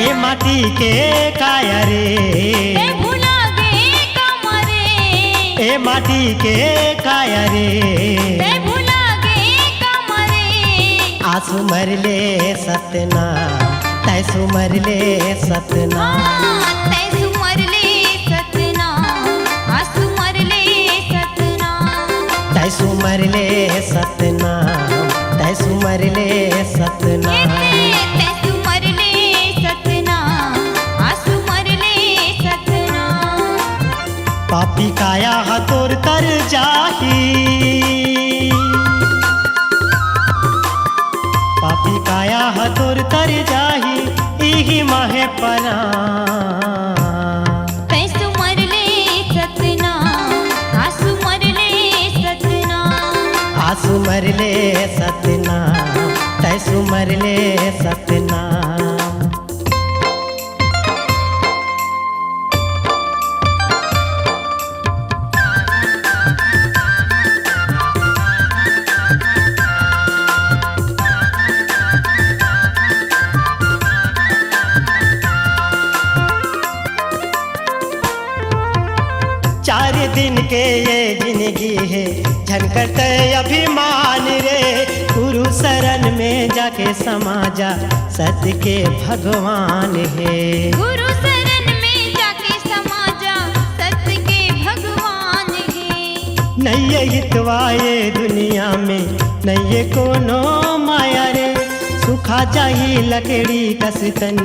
ए माटी के काया रे ए भुला गे कमरे ए माटी के काया रे ए भुला गे कमरे आंसू मरले सतना तैसू मरले सतना तैसू मरले सतना आंसू मरले सतना तैसू मरले सतना तैसू मरले सतना तैसू मरले सतना आंसू मरले सतना पापी काया हतोर तर जाही पापी काया हतोर तर जाही इही माहे परा तैसू मरले सतना आंसू मरले सतना आंसू मरले सतना तैसू मरले सतना चार दिन के ये जिंदगी है झनकट अभिमान रे गुरु शरण में जाके समाजा सत्य के भगवान है गुरु शरण में जाके समाजा सत्य के भगवान है नैये हितवाए दुनिया में नैये कोनो माया रे सुखा जाही लकड़ी कसतन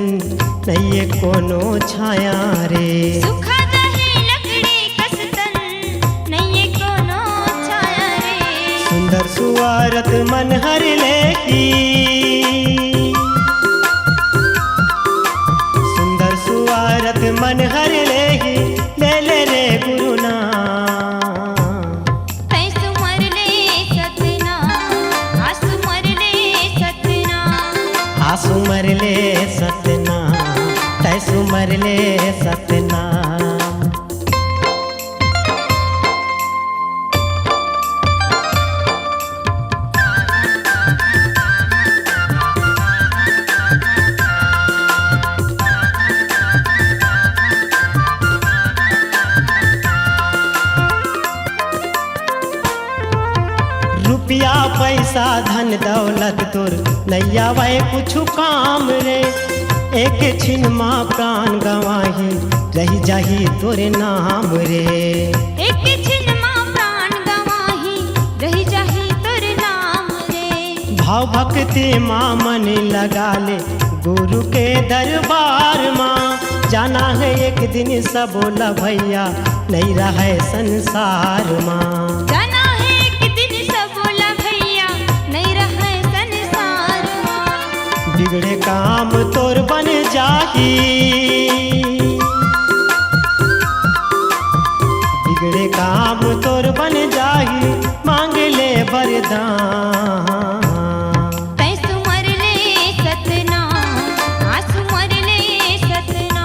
नैये कोनो छाया रे सुखा जाही लकड़ी कसतन नैये कोनो छाया रे सुंदर सुवारत मन हर लेकी सुंदर सुवारत मन हर लेही ले ले रे गुरु नाम तैसू मरले सतना आंसू मरले सतना आंसू मरले सतना तैसू मरले सतना रुपया पैसा धन दौलत तोर नैया वै कुछ काम रे एक छिन माँ प्राण गवाही रही जाही तोरे नाम रे एक छिन माँ प्राण गवाही रही जाही तोर नाम रे भाव भक्ति माँ मन लगा ले गुरु के दरबार माँ जाना है एक दिन सब बोला भैया नहीं रहे संसार माँ जाना है एक दिन सब बोला भैया नहीं रहे संसार माँ बिगड़े काम तोर बन जाही बिगड़े काम तोर बन जाही मांग ले वरदान तैसू मरले सतना आंसू मरले सतना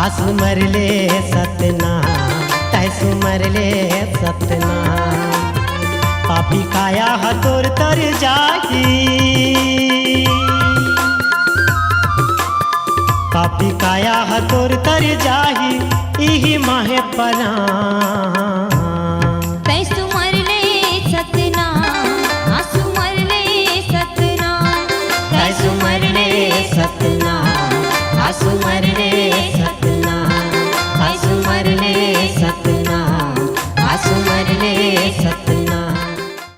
आंसू मरले सतना तैसू मरले सतना पापी काया हतोर तर जाही पापी काया हतोर तर जाही इही माहे परा